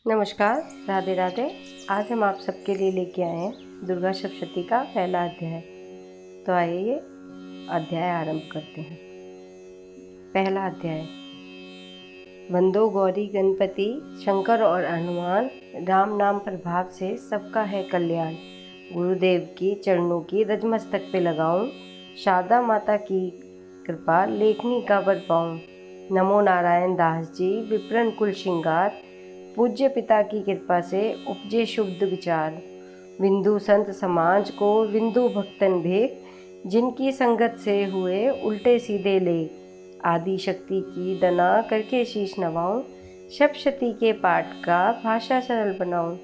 नमस्कार, राधे राधे। आज हम आप सबके लिए लेके आए हैं दुर्गा सप्तशती का पहला अध्याय। तो आइए अध्याय आरंभ करते हैं। पहला अध्याय। वंदो गौरी गणपति शंकर और हनुमान, राम नाम प्रभाव से सबका है कल्याण। गुरुदेव की चरणों की रजमस्तक पे लगाऊं, शारदा माता की कृपा लेखनी का वर पाऊं। नमो नारायण दास जी विप्रन कुल श्रृंगार, पूज्य पिता की कृपा से उपजे शुद्ध विचार। विंदु संत समाज को विंदु भक्तन भेक, जिनकी संगत से हुए उल्टे सीधे लेख। आदि शक्ति की दना करके शीश नवाऊं, सप्तशती के पाठ का भाषा सरल बनाऊं।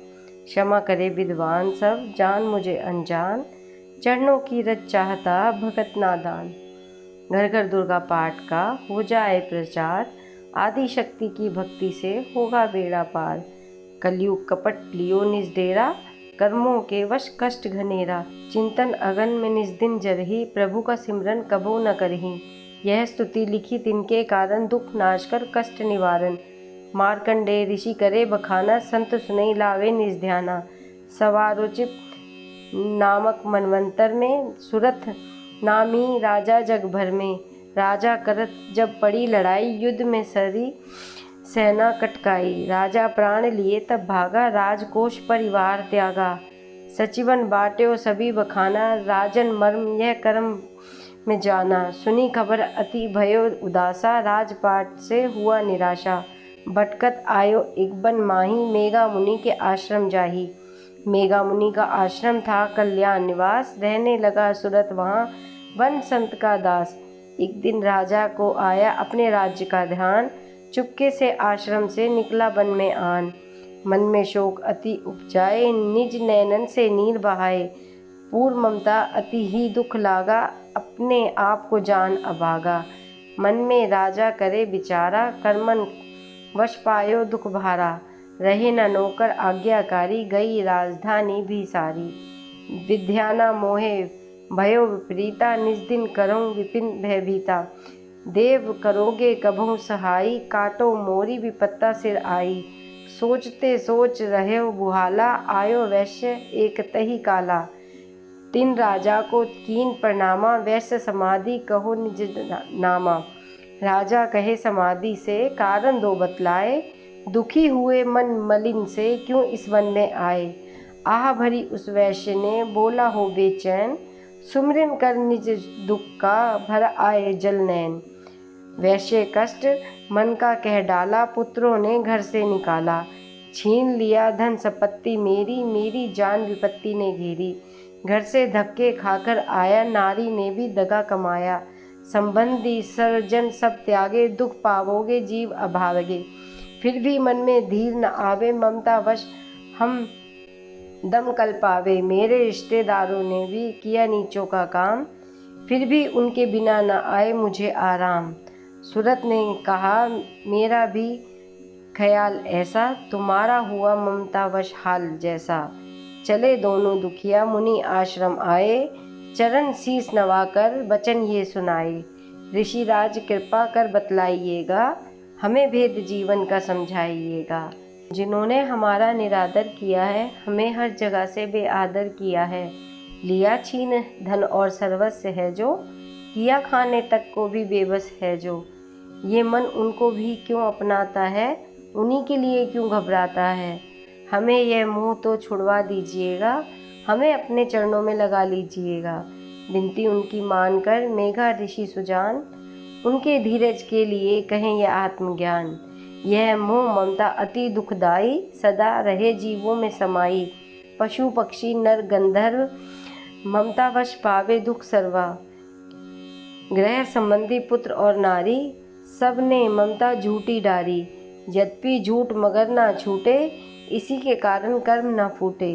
क्षमा करे विद्वान सब, जान मुझे अनजान, चरणों की रज चाहता भगत नादान। घर घर दुर्गा पाठ का हो जाए प्रचार, आदि शक्ति की भक्ति से होगा बेड़ा पार। कलयुग कपट लियो निज डेरा, कर्मों के वश कष्ट घनेरा। चिंतन अगन में निज दिन जरही, प्रभु का सिमरन कबो न करही। यह स्तुति लिखी तिनके कारण, दुख नाश कर कष्ट निवारण। मार्कंडेय ऋषि करे बखाना, संत सुनई लावे निज ध्याना। सवारोचित नामक मनवंतर में, सुरथ नामी राजा जग भर में। राजा करत जब पड़ी लड़ाई, युद्ध में सरी सेना कटकाई। राजा प्राण लिए तब भागा, राजकोष परिवार त्यागा। सचिवन बाट्यो सभी बखाना, राजन मर्म यह कर्म में जाना। सुनी खबर अति भयो उदासा, राजपाट से हुआ निराशा। भटकत आयो एक बन माही, मेघा मुनि के आश्रम जाही। मेघा मुनि का आश्रम था कल्याण निवास, रहने लगा सुरत वहाँ वन संत का दास। एक दिन राजा को आया अपने राज्य का ध्यान, चुपके से आश्रम से निकला वन में आन। मन में शोक अति उपजाए, निज नैनन से नीर बहाए। पूर्व ममता अति ही दुख लागा, अपने आप को जान अभागा। मन में राजा करे विचारा, कर्मन वश पायो दुख भारा। रहे न नौकर आज्ञाकारी, गई राजधानी भी सारी। विद्या न मोहे भयो विपरीता, निज दिन करऊं विपिन भयभीता। देव करोगे कभू सहाई, काटो मोरी विपत्ता सिर आई। सोचते सोच रहे बुहाला, आयो वैश्य एक तही काला। तिन राजा को कीन प्रणामा, वैश्य समाधि कहो निज नामा। राजा कहे समाधि से कारण दो बतलाए, दुखी हुए मन मलिन से क्यों इस वन में आए। आह भरी उस वैश्य ने बोला हो बेचैन, सुमिरन कर निज दुख का भर आए जल नैन। वैश्य कष्ट मन का कह डाला, पुत्रों ने घर से निकाला। छीन लिया धन संपत्ति मेरी, मेरी जान विपत्ति ने घेरी। घर से धक्के खाकर आया, नारी ने भी दगा कमाया। संबंधी सर्वजन सब त्यागे, दुख पावोगे जीव अभावगे। फिर भी मन में धीर न आवे, ममता वश हम दम कल पावे। मेरे रिश्तेदारों ने भी किया नीचों का काम, फिर भी उनके बिना न आए मुझे आराम। सूरत ने कहा मेरा भी ख्याल ऐसा, तुम्हारा हुआ ममता वश हाल जैसा। चले दोनों दुखिया मुनि आश्रम आए, चरण शीस नवाकर वचन ये सुनाए। ऋषि राज कृपा कर बतलाइएगा, हमें भेद जीवन का समझाइएगा। जिन्होंने हमारा निरादर किया है, हमें हर जगह से बेआदर किया है। लिया छीन धन और सर्वस्व है जो, किया खाने तक को भी बेबस है जो। ये मन उनको भी क्यों अपनाता है, उन्हीं के लिए क्यों घबराता है। हमें यह मोह तो छुड़वा दीजिएगा, हमें अपने चरणों में लगा लीजिएगा। विनती उनकी मानकर मेघा ऋषि सुजान, उनके धीरज के लिए कहें यह आत्मज्ञान। यह मोह ममता अति दुखदाई, सदा रहे जीवों में समाई। पशु पक्षी नर गंधर्व, ममता वश पावे दुख सर्वा। गृह संबंधी पुत्र और नारी, सब ने ममता झूठी डारी। यद्यपि झूठ मगर ना छूटे, इसी के कारण कर्म न फूटे।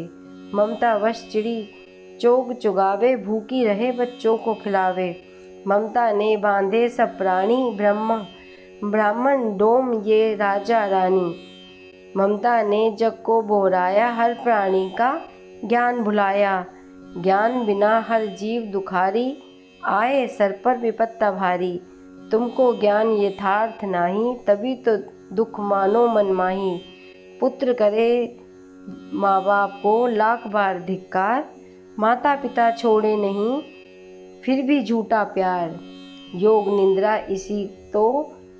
ममता वश चिड़ी चोग चुगावे, भूखी रहे बच्चों को खिलावे। ममता ने बांधे सब प्राणी, ब्राह्मण डोम ये राजा रानी। ममता ने जग को बोराया, हर प्राणी का ज्ञान भुलाया। ज्ञान बिना हर जीव दुखारी, आए सर पर विपत्ता भारी। तुमको ज्ञान यथार्थ नाही, तभी तो दुख मानो मन माही। पुत्र करे माँ बाप को लाख बार धिक्कार, माता पिता छोड़े नहीं फिर भी झूठा प्यार। योग निंद्रा इसी तो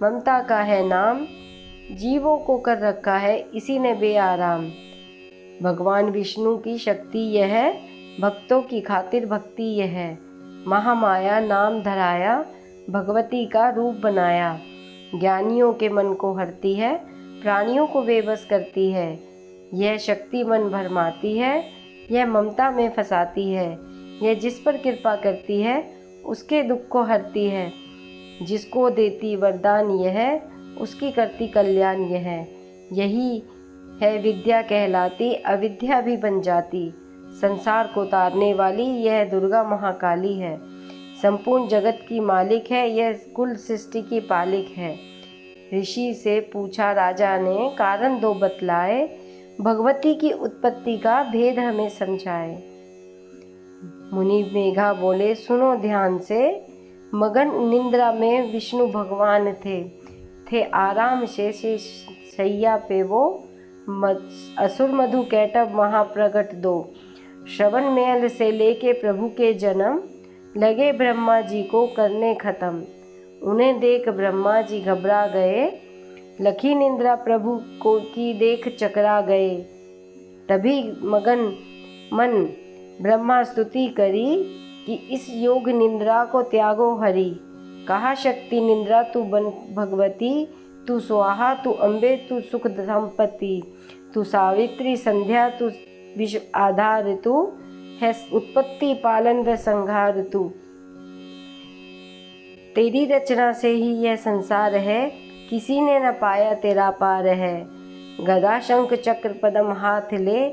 ममता का है नाम, जीवों को कर रखा है इसी ने बेआराम। भगवान विष्णु की शक्ति यह है, भक्तों की खातिर भक्ति यह है। महामाया नाम धराया, भगवती का रूप बनाया। ज्ञानियों के मन को हरती है, प्राणियों को बेबस करती है। यह शक्ति मन भरमाती है, यह ममता में फंसाती है। यह जिस पर कृपा करती है उसके दुख को हरती है। जिसको देती वरदान यह, उसकी करती कल्याण यह। यही है विद्या कहलाती, अविद्या भी बन जाती। संसार को तारने वाली यह दुर्गा महाकाली है। संपूर्ण जगत की मालिक है, यह कुल सृष्टि की पालिक है। ऋषि से पूछा राजा ने, कारण दो बतलाए, भगवती की उत्पत्ति का भेद हमें समझाए। मुनि मेघा बोले, सुनो ध्यान से, मगन निंद्रा में विष्णु भगवान थे आराम से शैया पे वो। असुर मधु कैटभ महाप्रगट दो। श्रवण मेल से लेके प्रभु के जन्म, लगे ब्रह्मा जी को करने खत्म। उन्हें देख ब्रह्मा जी घबरा गए, लखी निंद्रा प्रभु को की देख चकरा गए। तभी मगन मन ब्रह्मा स्तुति करी, कि इस योग निंद्रा को त्यागो हरि। कहा शक्ति निंद्रा तू बन भगवती, तू स्वाहा तू अम्बे तू सुख संपत्ति। तू सावित्री संध्या तू विश्व आधार, तू है उत्पत्ति पालन व संहार। तू तेरी रचना से ही यह संसार है, किसी ने न पाया तेरा पार है। गदा शंख चक्र पद्म हाथ ले,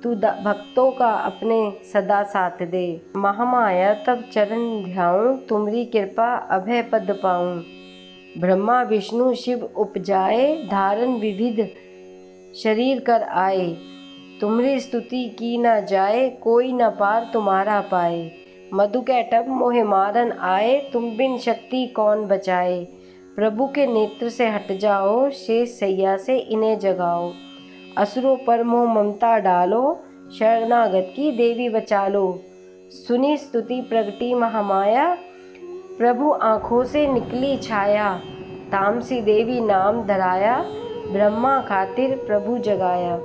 तू भक्तों का अपने सदा साथ दे। महामाया तब चरण ध्याऊं, तुमरी कृपा अभय पद पाऊं। ब्रह्मा विष्णु शिव उपजाए, धारण विविध शरीर कर आए। तुमरी स्तुति की न जाए, कोई न पार तुम्हारा पाए। मधु कैटभ मोहे मारन आए, तुम बिन शक्ति कौन बचाए। प्रभु के नेत्र से हट जाओ, शेष सैया से इन्हें जगाओ। असुरों पर मोह ममता डालो, शरणागत की देवी बचा लो। सुनी स्तुति प्रगटी महामाया, प्रभु आँखों से निकली छाया। तामसी देवी नाम धराया, ब्रह्मा खातिर प्रभु जगाया।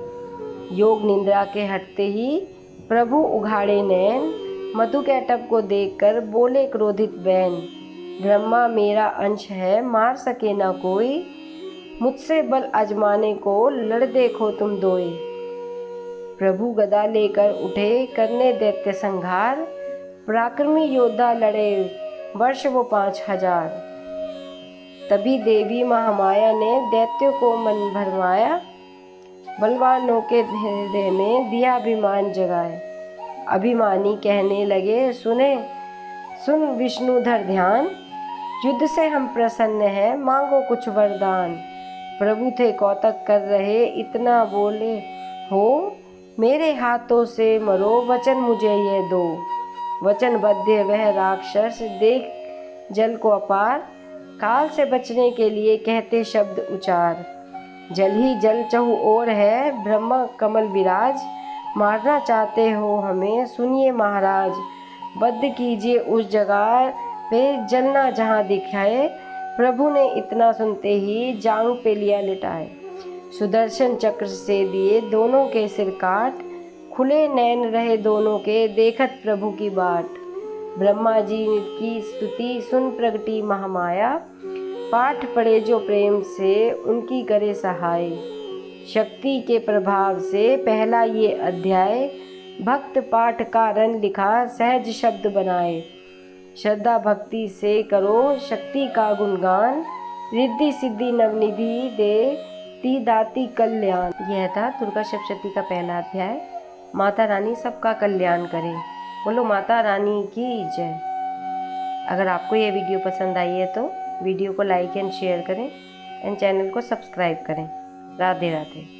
योग निंद्रा के हटते ही प्रभु उघाड़े नैन, मधु कैटभ को देखकर बोले क्रोधित बैन। ब्रह्मा मेरा अंश है, मार सके ना कोई, मुझसे बल आजमाने को लड़ देखो तुम दोए। प्रभु गदा लेकर उठे करने दैत्य संहार, पराक्रमी योद्धा लड़े वर्ष वो 5000। तभी देवी महामाया ने दैत्यों को मन भरमाया, बलवानों के हृदय में दिया अभिमान जगाए। अभिमानी कहने लगे, सुन विष्णुधर ध्यान, युद्ध से हम प्रसन्न हैं, मांगो कुछ वरदान। प्रभु थे कौतक कर रहे, इतना बोले हो, मेरे हाथों से मरो, वचन मुझे ये दो। वचनबद्ध वह राक्षस देख जल को अपार, काल से बचने के लिए कहते शब्द उचार। जल ही जल चहु ओर है, ब्रह्मा कमल विराज। मारना चाहते हो हमें, सुनिए महाराज। बद्ध कीजिए उस जगह पे, जलना जहाँ दिखाए। प्रभु ने इतना सुनते ही जांग पे लिया लिटाए। सुदर्शन चक्र से दिए दोनों के सिर काट, खुले नैन रहे दोनों के देखत प्रभु की बाट। ब्रह्मा जी की स्तुति सुन प्रगटी महामाया, पाठ पढ़े जो प्रेम से उनकी करे सहाय। शक्ति के प्रभाव से पहला ये अध्याय, भक्त पाठ कारण लिखा सहज शब्द बनाए। श्रद्धा भक्ति से करो शक्ति का गुणगान, रिद्धि सिद्धि नवनिधि दे ती दाती कल्याण। यह था दुर्गा सप्तशती का पहला अध्याय। माता रानी सबका कल्याण करे। बोलो माता रानी की जय। अगर आपको यह वीडियो पसंद आई है तो वीडियो को लाइक एंड शेयर करें एंड चैनल को सब्सक्राइब करें। राधे राधे।